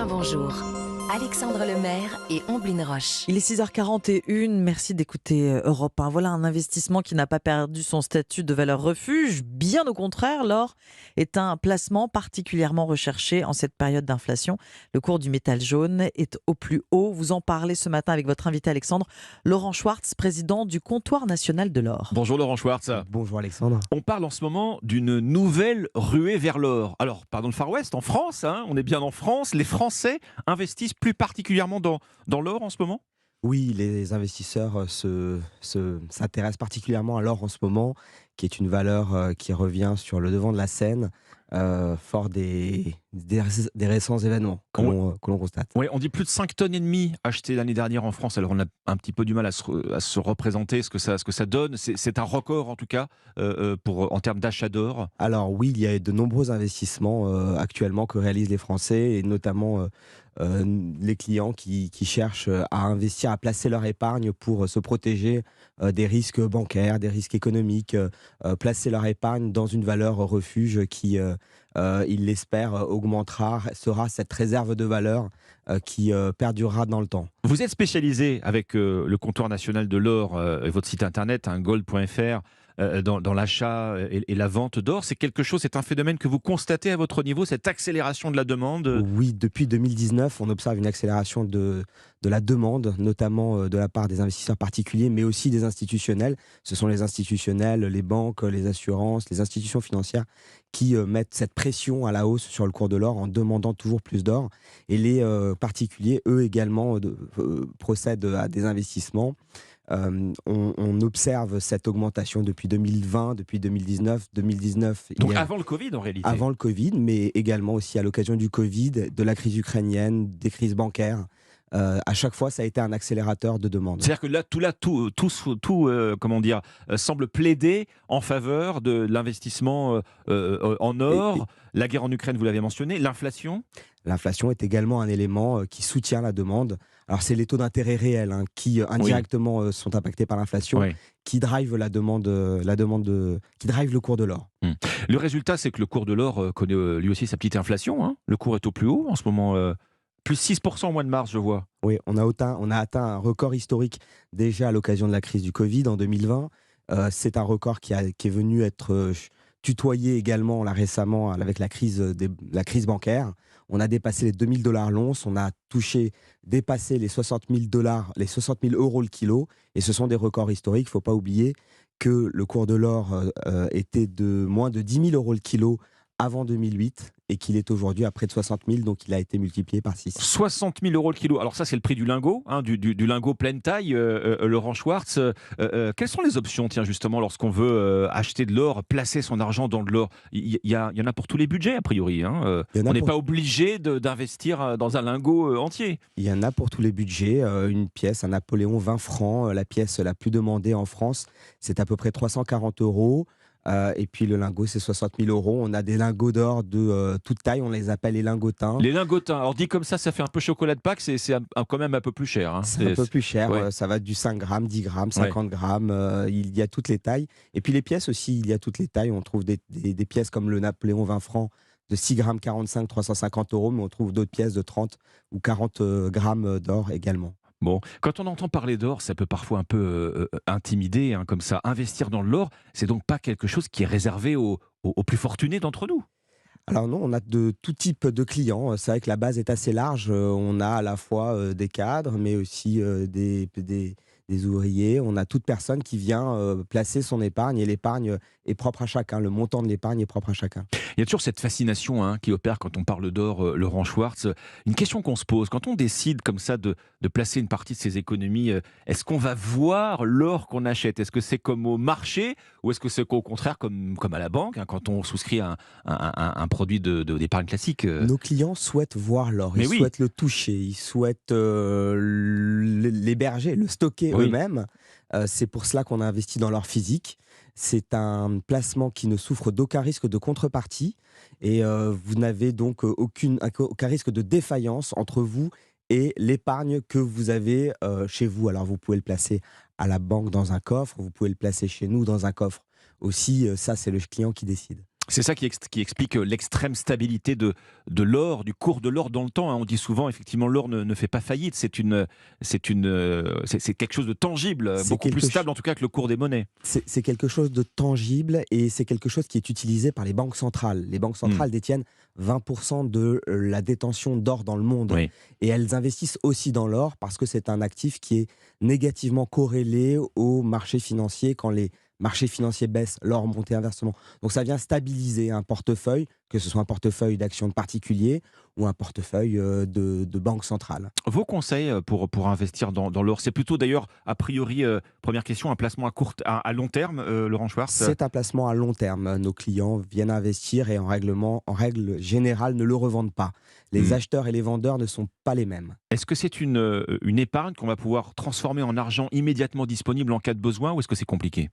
bonjour. Alexandre Lemaire et Omblin Roche. Il est 6h41, merci d'écouter Europe 1. Voilà un investissement qui n'a pas perdu son statut de valeur refuge. Bien au contraire, l'or est un placement particulièrement recherché en cette période d'inflation. Le cours du métal jaune est au plus haut. Vous en parlez ce matin avec votre invité Alexandre. Laurent Schwartz, président du Comptoir national de l'or. Bonjour Laurent Schwartz. Bonjour Alexandre. On parle en ce moment d'une nouvelle ruée vers l'or. Alors, pardon, le Far West, en France, on est bien en France. Les Français investissent plus particulièrement dans l'or en ce moment ? Oui, les investisseurs s'intéressent particulièrement à l'or en ce moment, qui est une valeur qui revient sur le devant de la scène, fort des récents événements que l'on constate. Oui, on dit plus de 5 tonnes et demie achetées l'année dernière en France. Alors on a un petit peu du mal à se représenter ce que ça donne. C'est un record en tout cas en termes d'achat d'or. Alors oui, il y a de nombreux investissements actuellement que réalisent les Français, et notamment les clients qui cherchent à investir, à placer leur épargne pour se protéger des risques bancaires, des risques économiques, placer leur épargne dans une valeur refuge qui, ils l'espèrent, sera cette réserve de valeur qui perdurera dans le temps. Vous êtes spécialisé avec le Comptoir national de l'or et votre site internet, gold.fr, dans l'achat et la vente d'or. C'est un phénomène que vous constatez à votre niveau, cette accélération de la demande ? Oui, depuis 2019, on observe une accélération de la demande, notamment de la part des investisseurs particuliers, mais aussi des institutionnels. Ce sont les institutionnels, les banques, les assurances, les institutions financières qui mettent cette pression à la hausse sur le cours de l'or en demandant toujours plus d'or. Et les particuliers, eux également, procèdent à des investissements. On observe cette augmentation depuis 2020, depuis 2019. Donc avant le Covid en réalité. Avant le Covid, mais également aussi à l'occasion du Covid, de la crise ukrainienne, des crises bancaires. À chaque fois, ça a été un accélérateur de demande. C'est-à-dire que tout semble plaider en faveur de l'investissement en or. La guerre en Ukraine, vous l'avez mentionné, l'inflation. L'inflation est également un élément qui soutient la demande. Alors c'est les taux d'intérêt réels qui indirectement sont impactés par l'inflation, qui drive qui drive le cours de l'or. Le résultat, c'est que le cours de l'or connaît lui aussi sa petite inflation. Le cours est au plus haut en ce moment. Plus 6% au mois de mars, je vois. Oui, on a atteint un record historique déjà à l'occasion de la crise du Covid en 2020. C'est un record qui est venu être tutoyé également là, récemment avec la crise bancaire. On a dépassé les 2000 $ l'once, on a dépassé les 60 000 euros le kilo, et ce sont des records historiques. Il ne faut pas oublier que le cours de l'or était de moins de 10 000 euros le kilo avant 2008, et qu'il est aujourd'hui à près de 60 000, donc il a été multiplié par 6. 60 000 euros le kilo. Alors ça, c'est le prix du lingot, du lingot pleine taille, Laurent Schwartz. Quelles sont les options, tiens, justement, lorsqu'on veut acheter de l'or, placer son argent dans de l'or ? Il y en a pour tous les budgets, a priori. On n'est pas obligé d'investir dans un lingot entier. Il y en a pour tous les budgets. Une pièce, un Napoléon 20 francs, la pièce la plus demandée en France, c'est à peu près 340 €. Et puis le lingot, c'est 60 000 euros. On a des lingots d'or de toute taille, on les appelle les lingotins. Les lingotins, alors dit comme ça fait un peu chocolat de Pâques, c'est quand même un peu plus cher. C'est un peu plus cher, ça va du 5 grammes, 10 grammes, 50 grammes, il y a toutes les tailles. Et puis les pièces aussi, il y a toutes les tailles. On trouve des pièces comme le Napoléon 20 francs de 6 grammes 45, 350 €, mais on trouve d'autres pièces de 30 ou 40 grammes d'or également. Bon, quand on entend parler d'or, ça peut parfois un peu intimider, comme ça. Investir dans l'or, c'est donc pas quelque chose qui est réservé aux plus fortunés d'entre nous. Alors non, on a de tout type de clients. C'est vrai que la base est assez large. On a à la fois des cadres, mais aussi des ouvriers. On a toute personne qui vient placer son épargne, et l'épargne est propre à chacun. Le montant de l'épargne est propre à chacun. Il y a toujours cette fascination qui opère quand on parle d'or, Laurent Schwartz. Une question qu'on se pose, quand on décide comme ça de placer une partie de ses économies, est-ce qu'on va voir l'or qu'on achète ? Est-ce que c'est comme au marché, ou est-ce que c'est au contraire comme à la banque, quand on souscrit un produit d'épargne classique Nos clients souhaitent voir l'or, ils souhaitent le toucher, ils souhaitent l'héberger, le stocker eux-mêmes. C'est pour cela qu'on a investi dans l'or physique. C'est un placement qui ne souffre d'aucun risque de contrepartie, et vous n'avez donc aucun risque de défaillance entre vous et l'épargne que vous avez chez vous. Alors vous pouvez le placer à la banque dans un coffre, vous pouvez le placer chez nous dans un coffre aussi, ça c'est le client qui décide. C'est ça qui explique l'extrême stabilité de l'or, du cours de l'or dans le temps, hein. On dit souvent, effectivement, l'or ne fait pas faillite. C'est quelque chose de tangible, C'est beaucoup plus quelque stable en tout cas que le cours des monnaies. C'est quelque chose de tangible et c'est quelque chose qui est utilisé par les banques centrales. Les banques centrales détiennent 20% de la détention d'or dans le monde. Oui. Et elles investissent aussi dans l'or parce que c'est un actif qui est négativement corrélé aux marchés financiers. Quand les marchés financiers baissent, l'or monte et inversement. Donc ça vient stabiliser un portefeuille, que ce soit un portefeuille d'actions de particuliers ou un portefeuille de banque centrale. Vos conseils pour investir dans l'or, c'est plutôt d'ailleurs, a priori, première question, un placement à long terme, Laurent Schwartz? C'est un placement à long terme. Nos clients viennent investir et en règle générale ne le revendent pas. Les acheteurs et les vendeurs ne sont pas les mêmes. Est-ce que c'est une épargne qu'on va pouvoir transformer en argent immédiatement disponible en cas de besoin, ou est-ce que c'est compliqué?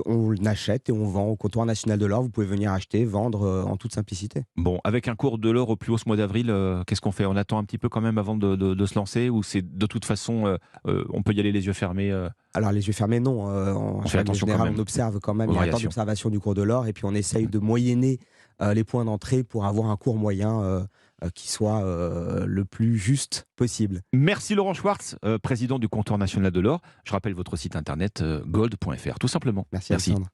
On achète et on vend au comptoir national de l'or. Vous pouvez venir acheter, vendre en toute simplicité. Bon, avec un cours de l'or au plus haut ce mois d'avril, qu'est-ce qu'on fait? On attend un petit peu quand même avant de se lancer, ou c'est de toute façon, on peut y aller les yeux fermés? Alors les yeux fermés, non. En fait attention quand général, même on observe quand même. aux Il y a un temps variations. d'observation du cours de l'or et puis on essaye de moyenner les points d'entrée pour avoir un cours moyen qui soit le plus juste possible. Merci Laurent Schwartz, président du comptoir national de l'or. Je rappelle votre site internet gold.fr, tout simplement. Merci Alexandre.